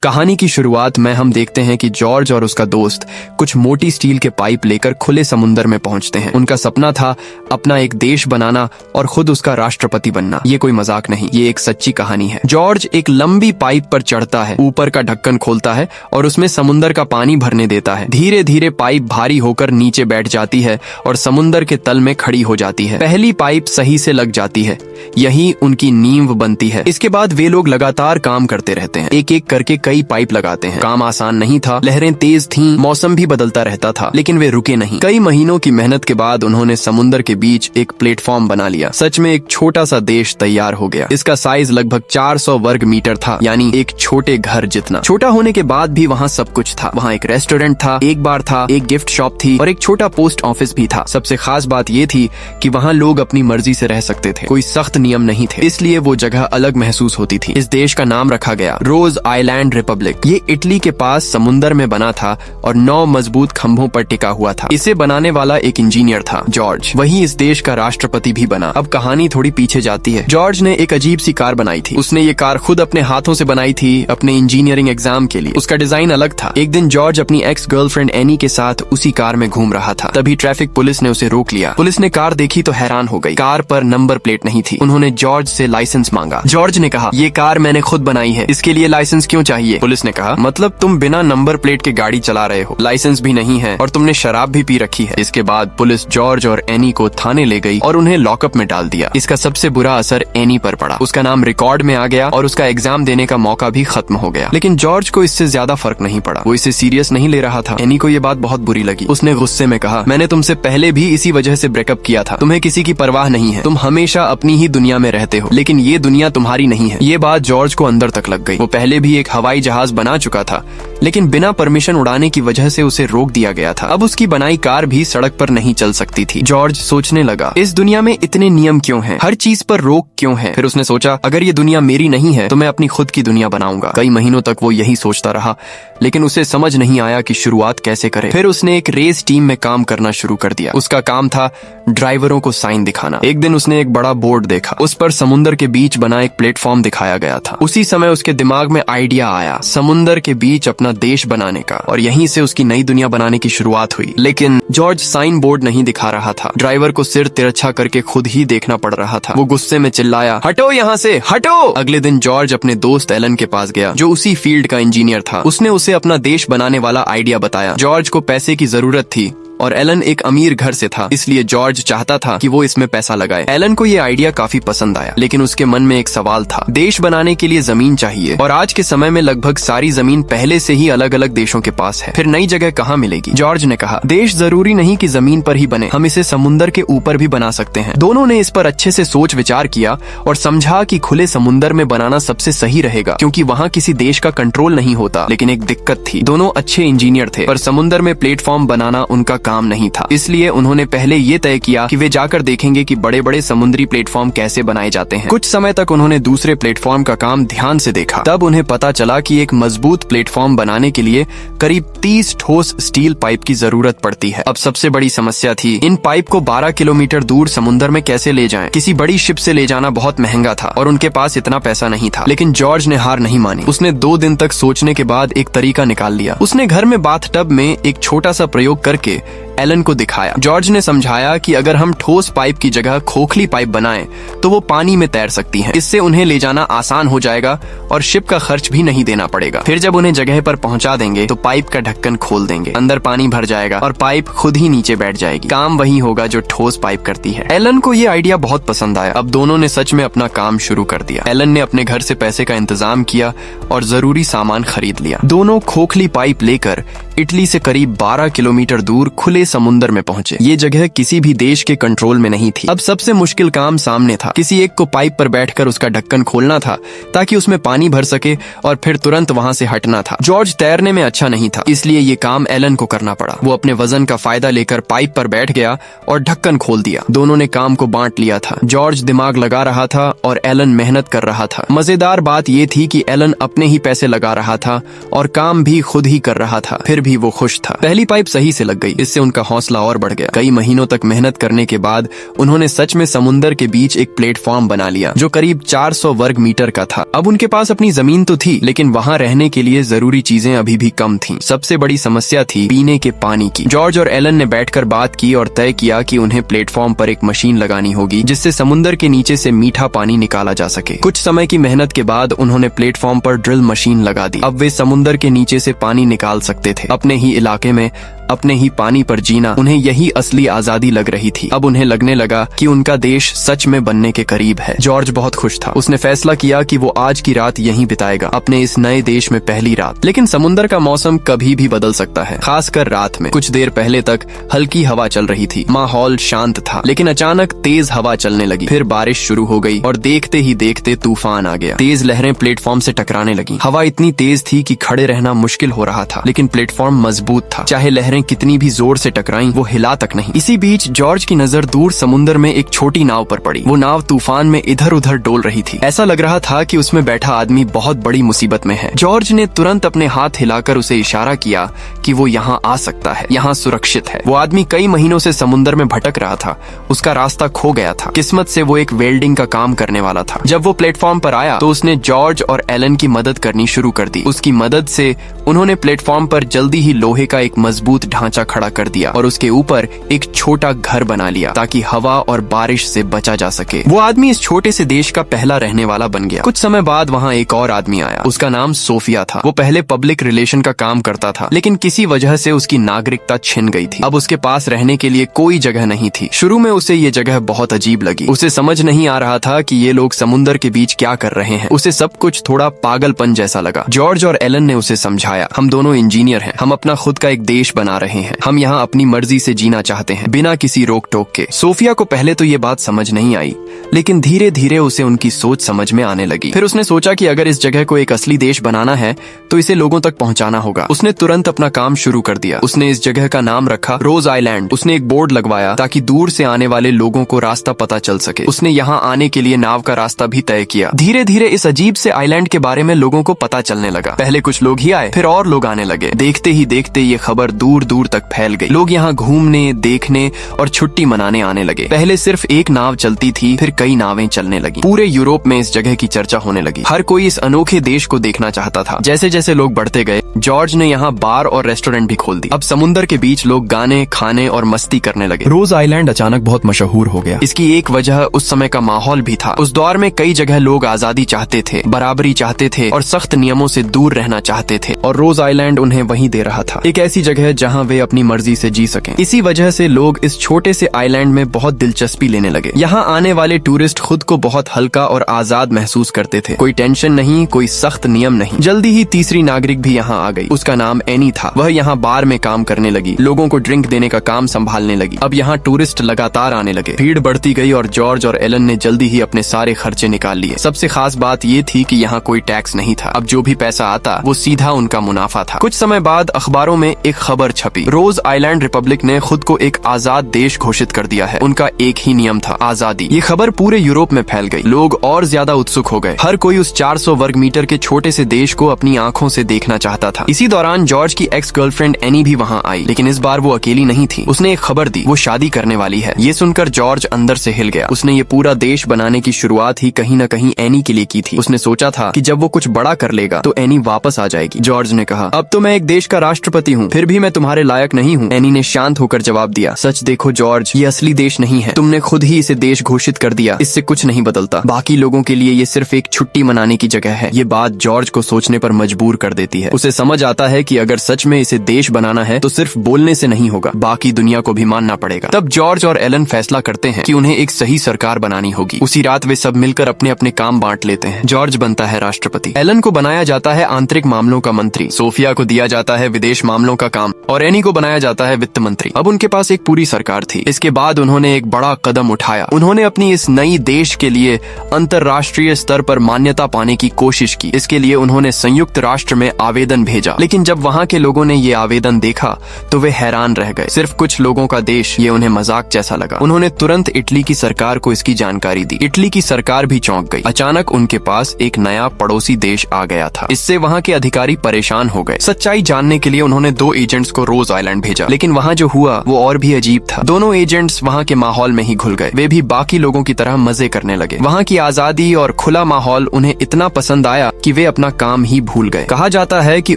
कहानी की शुरुआत में हम देखते हैं कि जॉर्ज और उसका दोस्त कुछ मोटी स्टील के पाइप लेकर खुले समुंदर में पहुंचते हैं। उनका सपना था अपना एक देश बनाना और खुद उसका राष्ट्रपति बनना। ये कोई मजाक नहीं, ये एक सच्ची कहानी है। जॉर्ज एक लंबी पाइप पर चढ़ता है, ऊपर का ढक्कन खोलता है और उसमें समुंदर का पानी भरने देता है। धीरे धीरे पाइप भारी होकर नीचे बैठ जाती है और समुंदर के तल में खड़ी हो जाती है। पहली पाइप सही से लग जाती है, यही उनकी नींव बनती है। इसके बाद वे लोग लगातार काम करते रहते हैं, एक एक करके कई पाइप लगाते हैं। काम आसान नहीं था, लहरें तेज थीं, मौसम भी बदलता रहता था, लेकिन वे रुके नहीं। कई महीनों की मेहनत के बाद उन्होंने समुंदर के बीच एक प्लेटफॉर्म बना लिया। सच में एक छोटा सा देश तैयार हो गया। इसका साइज लगभग 400 वर्ग मीटर था, यानी एक छोटे घर जितना। छोटा होने के बाद भी वहाँ सब कुछ था। वहाँ एक रेस्टोरेंट था, एक बार था, एक गिफ्ट शॉप थी और एक छोटा पोस्ट ऑफिस भी था। सबसे खास बात ये थी कि वहाँ लोग अपनी मर्जी से रह सकते थे, कोई सख्त नियम नहीं थे, इसलिए वो जगह अलग महसूस होती थी। इस देश का नाम रखा गया रोज आइलैंड रिपब्लिक। ये इटली के पास समुंदर में बना था और 9 मजबूत खंभों पर टिका हुआ था। इसे बनाने वाला एक इंजीनियर था, जॉर्ज। वही इस देश का राष्ट्रपति भी बना। अब कहानी थोड़ी पीछे जाती है। जॉर्ज ने एक अजीब सी कार बनाई थी। उसने ये कार खुद अपने हाथों से बनाई थी, अपने इंजीनियरिंग एग्जाम के लिए। उसका डिजाइन अलग था। एक दिन जॉर्ज अपनी एक्स गर्लफ्रेंड एनी के साथ उसी कार में घूम रहा था। तभी ट्रैफिक पुलिस ने उसे रोक लिया। पुलिस ने कार देखी तो हैरान हो गई। कार पर नंबर प्लेट नहीं थी। उन्होंने जॉर्ज से लाइसेंस मांगा। जॉर्ज ने कहा, ये कार मैंने खुद बनाई है, इसके लिए लाइसेंस क्यों चाहिए? पुलिस ने कहा, मतलब तुम बिना नंबर प्लेट के गाड़ी चला रहे हो, लाइसेंस भी नहीं है और तुमने शराब भी पी रखी है। इसके बाद पुलिस जॉर्ज और एनी को थाने ले गई और उन्हें लॉकअप में डाल दिया। इसका सबसे बुरा असर एनी पर पड़ा। उसका नाम रिकॉर्ड में आ गया और उसका एग्जाम देने का मौका भी खत्म हो गया। लेकिन जॉर्ज को इससे ज्यादा फर्क नहीं पड़ा। वो इसे सीरियस नहीं ले रहा था। एनी को ये बात बहुत बुरी लगी। उसने गुस्से में कहा, मैंने तुमसे पहले भी इसी वजह से ब्रेकअप किया था। तुम्हें किसी की परवाह नहीं है, तुम हमेशा अपनी ही दुनिया में रहते हो, लेकिन ये दुनिया तुम्हारी नहीं है। ये बात जॉर्ज को अंदर तक लग गई। वो पहले भी एक हवाई जहाज बना चुका था, लेकिन बिना परमिशन उड़ाने की वजह से उसे रोक दिया गया था। अब उसकी बनाई कार भी सड़क पर नहीं चल सकती थी। जॉर्ज सोचने लगा, इस दुनिया में इतने नियम क्यों हैं? हर चीज पर रोक क्यों है? फिर उसने सोचा, अगर ये दुनिया मेरी नहीं है तो मैं अपनी खुद की दुनिया बनाऊंगा। कई महीनों तक वो यही सोचता रहा, लेकिन उसे समझ नहीं आया कि शुरुआत कैसे करे। फिर उसने एक रेस टीम में काम करना शुरू कर दिया। उसका काम था ड्राइवरों को साइन दिखाना। एक दिन उसने एक बड़ा बोर्ड देखा, उस पर समुंदर के बीच बना एक प्लेटफॉर्म दिखाया गया था। उसी समय उसके दिमाग में आइडिया आया, समुंदर के बीच अपना देश बनाने का, और यहीं से उसकी नई दुनिया बनाने की शुरुआत हुई। लेकिन जॉर्ज साइन बोर्ड नहीं दिखा रहा था। ड्राइवर को सिर तिरछा करके खुद ही देखना पड़ रहा था। वो गुस्से में चिल्लाया, हटो यहाँ से, हटो। अगले दिन जॉर्ज अपने दोस्त एलन के पास गया, जो उसी फील्ड का इंजीनियर था। उसने उसे अपना देश बनाने वाला आइडिया बताया। जॉर्ज को पैसे की जरूरत थी और एलन एक अमीर घर से था, इसलिए जॉर्ज चाहता था कि वो इसमें पैसा लगाए। एलन को ये आइडिया काफी पसंद आया, लेकिन उसके मन में एक सवाल था। देश बनाने के लिए जमीन चाहिए और आज के समय में लगभग सारी जमीन पहले से ही अलग अलग देशों के पास है। फिर नई जगह कहाँ मिलेगी? जॉर्ज ने कहा, देश जरूरी नहीं कि जमीन पर ही बने, हम इसे समुंदर के ऊपर भी बना सकते हैं। दोनों ने इस पर अच्छे से सोच विचार किया और समझा कि खुले समुंदर में बनाना सबसे सही रहेगा, क्योंकि वहाँ किसी देश का कंट्रोल नहीं होता। लेकिन एक दिक्कत थी, दोनों अच्छे इंजीनियर थे, पर समुंदर में प्लेटफॉर्म बनाना उनका काम नहीं था। इसलिए उन्होंने पहले ये तय किया कि वे जाकर देखेंगे कि बड़े बड़े समुद्री प्लेटफॉर्म कैसे बनाए जाते हैं। कुछ समय तक उन्होंने दूसरे प्लेटफॉर्म का काम ध्यान से देखा। तब उन्हें पता चला कि एक मजबूत प्लेटफॉर्म बनाने के लिए करीब 30 ठोस स्टील पाइप की जरूरत पड़ती है। अब सबसे बड़ी समस्या थी, इन पाइप को 12 किलोमीटर दूर समुद्र में कैसे ले जाएं? किसी बड़ी शिप से ले जाना बहुत महंगा था और उनके पास इतना पैसा नहीं था। लेकिन जॉर्ज ने हार नहीं मानी। उसने 2 दिन तक सोचने के बाद एक तरीका निकाल लिया। उसने घर में बाथटब में एक छोटा सा प्रयोग करके एलन को दिखाया। जॉर्ज ने समझाया कि अगर हम ठोस पाइप की जगह खोखली पाइप बनाएं तो वो पानी में तैर सकती हैं। इससे उन्हें ले जाना आसान हो जाएगा और शिप का खर्च भी नहीं देना पड़ेगा। फिर जब उन्हें जगह पर पहुंचा देंगे तो पाइप का ढक्कन खोल देंगे, अंदर पानी भर जाएगा और पाइप खुद ही नीचे बैठ जाएगी। काम वही होगा जो ठोस पाइप करती है। एलन को ये आइडिया बहुत पसंद आया। अब दोनों ने सच में अपना काम शुरू कर दिया। एलन ने अपने घर से पैसे का इंतजाम किया और जरूरी सामान खरीद लिया। दोनों खोखली पाइप लेकर इटली से करीब 12 किलोमीटर दूर खुले समुंदर में पहुंचे। ये जगह किसी भी देश के कंट्रोल में नहीं थी। अब सबसे मुश्किल काम सामने था। किसी एक को पाइप पर बैठकर उसका ढक्कन खोलना था ताकि उसमें पानी भर सके और फिर तुरंत वहां से हटना था। जॉर्ज तैरने में अच्छा नहीं था, इसलिए ये काम एलन को करना पड़ा। वो अपने वजन का फायदा लेकर पाइप पर बैठ गया और ढक्कन खोल दिया। दोनों ने काम को बांट लिया था। जॉर्ज दिमाग लगा रहा था और एलन मेहनत कर रहा था। मजेदार बात ये थी कि एलन अपने ही पैसे लगा रहा था और काम भी खुद ही कर रहा था। फिर भी वो खुश था। पहली पाइप सही से लग गई, इससे उनका हौसला और बढ़ गया। कई महीनों तक मेहनत करने के बाद उन्होंने सच में समुंदर के बीच एक प्लेटफॉर्म बना लिया जो करीब 400 वर्ग मीटर का था। अब उनके पास अपनी जमीन तो थी, लेकिन वहाँ रहने के लिए जरूरी चीजें अभी भी कम थीं। सबसे बड़ी समस्या थी पीने के पानी की। जॉर्ज और एलन ने बैठकर बात की और तय किया कि उन्हें प्लेटफॉर्म पर एक मशीन लगानी होगी जिससे समुंदर के नीचे से मीठा पानी निकाला जा सके। कुछ समय की मेहनत के बाद उन्होंने प्लेटफॉर्म पर ड्रिल मशीन लगा दी। अब वे समुंदर के नीचे से पानी निकाल सकते थे। अपने ही इलाके में अपने ही पानी पर जीना उन्हें यही असली आजादी लग रही थी। अब उन्हें लगने लगा कि उनका देश सच में बनने के करीब है। जॉर्ज बहुत खुश था। उसने फैसला किया कि वो आज की रात यहीं बिताएगा, अपने इस नए देश में पहली रात। लेकिन समुंदर का मौसम कभी भी बदल सकता है, खासकर रात में। कुछ देर पहले तक हल्की हवा चल रही थी, माहौल शांत था, लेकिन अचानक तेज हवा चलने लगी। फिर बारिश शुरू हो गई और देखते ही देखते तूफान आ गया। तेज लहरें प्लेटफॉर्म से टकराने लगी। हवा इतनी तेज थी कि खड़े रहना मुश्किल हो रहा था, लेकिन प्लेटफॉर्म मजबूत था। चाहे लहरें कितनी भी जोर से टकराईं, वो हिला तक नहीं। इसी बीच जॉर्ज की नजर दूर समुंदर में एक छोटी नाव पर पड़ी। वो नाव तूफान में इधर उधर डोल रही थी। ऐसा लग रहा था कि उसमें बैठा आदमी बहुत बड़ी मुसीबत में है। जॉर्ज ने तुरंत अपने हाथ हिलाकर उसे इशारा किया कि वो यहाँ आ सकता है, यहाँ सुरक्षित है। वो आदमी कई महीनों से समुंदर में भटक रहा था, उसका रास्ता खो गया था। किस्मत से वो एक वेल्डिंग का काम करने वाला था। जब वो प्लेटफॉर्म पर आया तो उसने जॉर्ज और एलन की मदद करनी शुरू कर दी। उसकी मदद से उन्होंने प्लेटफॉर्म पर जल्दी ही लोहे का एक मजबूत ढांचा खड़ा कर दिया और उसके ऊपर एक छोटा घर बना लिया ताकि हवा और बारिश से बचा जा सके। वो आदमी इस छोटे से देश का पहला रहने वाला बन गया। कुछ समय बाद वहाँ एक और आदमी आया। उसका नाम सोफिया था। वो पहले पब्लिक रिलेशन का काम करता था, लेकिन किसी वजह से उसकी नागरिकता छिन गई थी। अब उसके पास रहने के लिए कोई जगह नहीं थी। शुरू में उसे ये जगह बहुत अजीब लगी। उसे समझ नहीं आ रहा था कि ये लोग समुंदर के बीच क्या कर रहे हैं। उसे सब कुछ थोड़ा पागलपन जैसा लगा। जॉर्ज और एलन ने उसे समझाया, हम दोनों इंजीनियर हैं, हम अपना खुद का एक देश बना रहे हैं, हम यहाँ अपनी मर्जी से जीना चाहते हैं, बिना किसी रोक टोक के। सोफिया को पहले तो ये बात समझ नहीं आई, लेकिन धीरे धीरे उसे उनकी सोच समझ में आने लगी। फिर उसने सोचा कि अगर इस जगह को एक असली देश बनाना है तो इसे लोगों तक पहुंचाना होगा। उसने तुरंत अपना काम शुरू कर दिया। उसने इस जगह का नाम रखा रोज आइलैंड। उसने एक बोर्ड लगवाया ताकि दूर से आने वाले लोगों को रास्ता पता चल सके। उसने यहाँ आने के लिए नाव का रास्ता भी तय किया। धीरे धीरे इस अजीब से आइलैंड के बारे में लोगों को पता चलने लगा। पहले कुछ लोग ही आए, फिर और लोग आने लगे। देखते ही देखते ये खबर दूर दूर तक फैल गई। लोग यहाँ घूमने, देखने और छुट्टी मनाने आने लगे। पहले सिर्फ एक नाव चलती थी, फिर कई नावें चलने लगी। पूरे यूरोप में इस जगह की चर्चा होने लगी। हर कोई इस अनोखे देश को देखना चाहता था। जैसे जैसे लोग बढ़ते गए, जॉर्ज ने यहाँ बार और रेस्टोरेंट भी खोल दी। अब समुंदर के बीच लोग गाने, खाने और मस्ती करने लगे। रोज आइलैंड अचानक बहुत मशहूर हो गया। इसकी एक वजह उस समय का माहौल भी था। उस दौर में कई जगह लोग आजादी चाहते थे, बराबरी चाहते थे और सख्त नियमों से दूर रहना चाहते थे, और रोज आइलैंड उन्हें वहीं दे रहा था। एक ऐसी जगह जहाँ वे अपनी मर्जी से जी सकें। इसी वजह से लोग इस छोटे से आइलैंड में बहुत दिलचस्पी लेने लगे। यहाँ आने वाले टूरिस्ट खुद को बहुत हल्का और आजाद महसूस करते थे। कोई टेंशन नहीं, कोई सख्त नियम नहीं। जल्दी ही तीसरी नागरिक भी यहाँ आ गई। उसका नाम एनी था। वह यहाँ बार में काम करने लगी, लोगों को ड्रिंक देने का काम संभालने लगी। अब यहाँ टूरिस्ट लगातार आने लगे। भीड़ बढ़ती गई और जॉर्ज और एलन ने जल्दी ही अपने सारे खर्चे निकाल लिए। सबसे खास बात ये थी कि यहाँ कोई टैक्स नहीं था। अब जो भी पैसा आता वो सीधा उनका मुनाफा था। कुछ समय बाद अखबारों में एक खबर छपी, रोज आइलैंड रिपब्लिक ने खुद को एक आजाद देश घोषित कर दिया है। उनका एक ही नियम था, आजादी। ये खबर पूरे यूरोप में फैल गई। लोग और ज्यादा उत्सुक हो गए। हर कोई उस 400 वर्ग मीटर के छोटे से देश को अपनी आंखों से देखना चाहता था। इसी दौरान जॉर्ज की एक्स गर्लफ्रेंड एनी भी वहाँ आई, लेकिन इस बार वो अकेली नहीं थी। उसने एक खबर दी, वो शादी करने वाली है। ये सुनकर जॉर्ज अंदर से हिल गया। उसने ये पूरा देश बनाने की शुरुआत ही कहीं न कहीं एनी के लिए की थी। उसने सोचा था कि जब वो कुछ बड़ा कर लेगा तो एनी वापस आ जाएगी। जॉर्ज ने कहा, अब तो मैं एक देश का राष्ट्रपति हूँ, फिर भी मैं तुम्हारे लायक नहीं हूँ। एनी ने शांत होकर जवाब दिया, सच देखो जॉर्ज, ये असली देश नहीं है। तुमने खुद ही इसे देश घोषित कर दिया। इससे कुछ नहीं बदलता। बाकी लोगों के लिए ये सिर्फ एक छुट्टी मनाने की जगह है। ये बात जॉर्ज को सोचने पर मजबूर कर देती है। उसे समझ आता है कि अगर सच में इसे देश बनाना है तो सिर्फ बोलने से नहीं होगा, बाकी दुनिया को भी मानना पड़ेगा। तब जॉर्ज और एलन फैसला करते हैं कि उन्हें एक सही सरकार बनानी होगी। उसी रात वे सब मिलकर अपने अपने काम बांट लेते हैं। जॉर्ज बनता है राष्ट्रपति, एलन को बनाया जाता है आंतरिक मामलों का मंत्री, सोफिया को दिया जाता है विदेश मामलों का काम और और एनी को बनाया जाता है वित्त मंत्री। अब उनके पास एक पूरी सरकार थी। इसके बाद उन्होंने एक बड़ा कदम उठाया। उन्होंने अपनी इस नई देश के लिए अंतर्राष्ट्रीय स्तर पर मान्यता पाने की कोशिश की। इसके लिए उन्होंने संयुक्त राष्ट्र में आवेदन भेजा, लेकिन जब वहाँ के लोगों ने ये आवेदन देखा तो वे हैरान रह गए। सिर्फ कुछ लोगों का देश, ये उन्हें मजाक जैसा लगा। उन्होंने तुरंत इटली की सरकार को इसकी जानकारी दी। इटली की सरकार भी चौंक गई। अचानक उनके पास एक नया पड़ोसी देश आ गया था। इससे वहाँ के अधिकारी परेशान हो गए। सच्चाई जानने के लिए उन्होंने 2 एजेंट्स को रोज आइलैंड भेजा, लेकिन वहाँ जो हुआ वो और भी अजीब था। दोनों एजेंट्स वहाँ के माहौल में ही घुल गए। वे भी बाकी लोगों की तरह मजे करने लगे। वहाँ की आजादी और खुला माहौल उन्हें इतना पसंद आया कि वे अपना काम ही भूल गए। कहा जाता है कि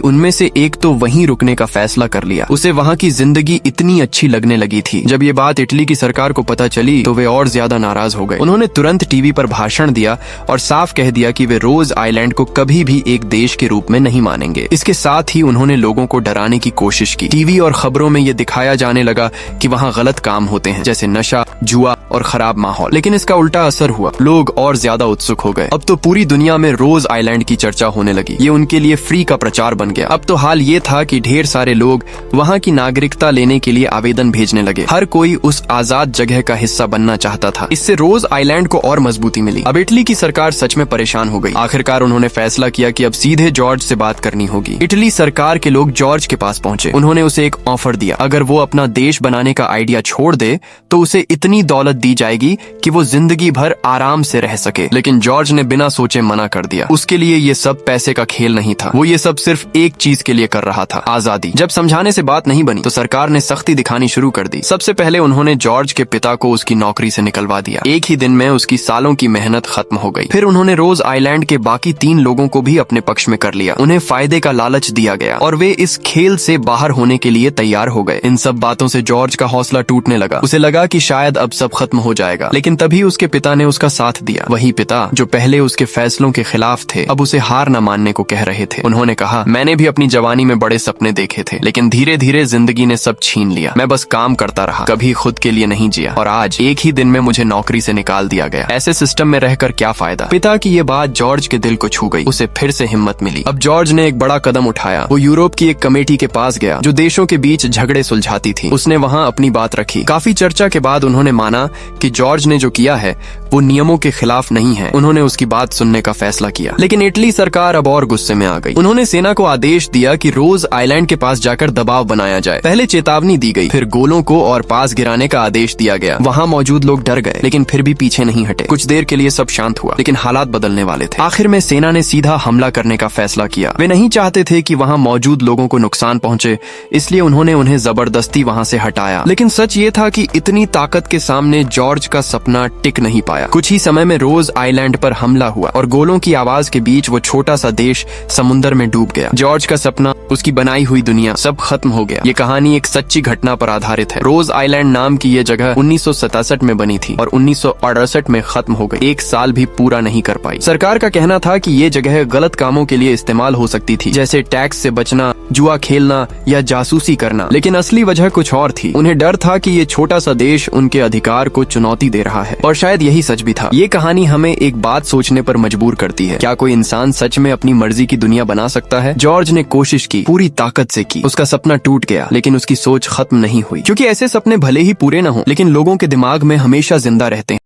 उनमें से एक तो वहीं रुकने का फैसला कर लिया। उसे वहाँ की जिंदगी इतनी अच्छी लगने लगी थी। जब ये बात इटली की सरकार को पता चली तो वे और ज्यादा नाराज हो गए। उन्होंने तुरंत टीवी पर भाषण दिया और साफ कह दिया कि वे रोज आइलैंड को कभी भी एक देश के रूप में नहीं मानेंगे। इसके साथ ही उन्होंने लोगों को डराने की कोशिश की। टीवी और खबरों में ये दिखाया जाने लगा कि वहाँ गलत काम होते हैं, जैसे नशा, जुआ और खराब माहौल। लेकिन इसका उल्टा असर हुआ। लोग और ज्यादा उत्सुक हो गए। अब तो पूरी दुनिया में रोज आइलैंड की चर्चा होने लगी। ये उनके लिए फ्री का प्रचार बन गया। अब तो हाल ये था कि ढेर सारे लोग वहाँ की नागरिकता लेने के लिए आवेदन भेजने लगे। हर कोई उस आजाद जगह का हिस्सा बनना चाहता था। इससे रोज आइलैंड को और मजबूती मिली। अब इटली की सरकार सच में परेशान हो गई। आखिरकार उन्होंने फैसला किया कि अब सीधे जॉर्ज से बात करनी होगी। इटली सरकार के लोग जॉर्ज के पास पहुंचे। उन्होंने उसे एक ऑफर दिया। अगर वो अपना देश बनाने का आइडिया छोड़ दे तो उसे इतनी दौलत दी जाएगी कि वो जिंदगी भर आराम से रह सके। लेकिन जॉर्ज ने बिना सोचे मना कर दिया। उसके लिए ये सब पैसे का खेल नहीं था। वो ये सब सिर्फ एक चीज के लिए कर रहा था, आजादी। जब समझाने से बात नहीं बनी तो सरकार ने सख्ती दिखानी शुरू कर दी। सबसे पहले उन्होंने जॉर्ज के पिता को उसकी नौकरी से निकलवा दिया। एक ही दिन में उसकी सालों की मेहनत खत्म हो गई। फिर उन्होंने रोज आइलैंड के बाकी 3 लोगों को भी अपने पक्ष में कर लिया। उन्हें फायदे का लालच दिया गया और वे इस खेल से बाहर होने के लिए तैयार हो गए। इन सब बातों से जॉर्ज का हौसला टूटने लगा। उसे लगा कि शायद अब सब खत्म हो जाएगा, लेकिन तभी उसके पिता ने उसका साथ दिया। वही पिता जो पहले उसके फैसलों के खिलाफ थे, अब उसे हार न मानने को कह रहे थे। उन्होंने कहा, मैंने भी अपनी जवानी में बड़े सपने देखे थे, लेकिन धीरे धीरे जिंदगी ने सब छीन लिया। मैं बस काम करता रहा, कभी खुद के लिए नहीं जिया, और आज एक ही दिन में मुझे नौकरी से निकाल दिया गया। ऐसे सिस्टम में रहकर क्या फायदा। पिता की ये बात जॉर्ज के दिल को छू गई। उसे फिर से हिम्मत मिली। अब जॉर्ज ने एक बड़ा कदम उठाया। वो यूरोप की एक कमेटी के पास गया जो देशों के बीच झगड़े सुलझाती थी। उसने वहाँ अपनी बात रखी। काफी चर्चा के बाद उन्होंने माना कि जॉर्ज ने जो किया है वो नियमों के खिलाफ नहीं है। उन्होंने उसकी बात सुनने का फैसला किया। लेकिन इटली सरकार अब और गुस्से में आ गई। उन्होंने सेना को आदेश दिया कि रोज आइलैंड के पास जाकर दबाव बनाया जाए। पहले चेतावनी दी गई, फिर गोलों को और पास गिराने का आदेश दिया गया। वहाँ मौजूद लोग डर गए, लेकिन फिर भी पीछे नहीं हटे। कुछ देर के लिए सब शांत हुआ, लेकिन हालात बदलने वाले थे। आखिर में सेना ने सीधा हमला करने का फैसला किया। वे नहीं चाहते थे कि वहाँ मौजूद लोगों को नुकसान पहुँचे, इसलिए उन्होंने उन्हें जबरदस्ती वहाँ से हटाया। लेकिन सच ये था कि इतनी ताकत के सामने जॉर्ज का सपना टिक नहीं पाया। कुछ ही समय में रोज आइलैंड पर हमला हुआ और गोलों की आवाज के बीच वो छोटा सा देश समुद्र में डूब गया। जॉर्ज का सपना, उसकी बनाई हुई दुनिया, सब खत्म हो गया। ये कहानी एक सच्ची घटना पर आधारित है। रोज आइलैंड नाम की ये जगह 1967 में बनी थी और 1968 में खत्म हो गई। 1 साल भी पूरा नहीं कर पाई। सरकार का कहना था कि ये जगह गलत कामों के लिए इस्तेमाल हो सकती थी, जैसे टैक्स से बचना, जुआ खेलना या जासूसी करना। लेकिन असली वजह कुछ और थी। उन्हें डर था कि ये छोटा सा देश उनके अधिकार को चुनौती दे रहा है, और शायद यही सच भी था। ये कहानी हमें एक बात सोचने पर मजबूर करती है। क्या कोई इंसान सच में अपनी मर्जी की दुनिया बना सकता है? जॉर्ज ने कोशिश की, पूरी ताकत से की। उसका सपना टूट गया, लेकिन उसकी सोच खत्म नहीं हुई। क्योंकि ऐसे सपने भले ही पूरे न हों, लेकिन लोगों के दिमाग में हमेशा जिंदा रहते हैं।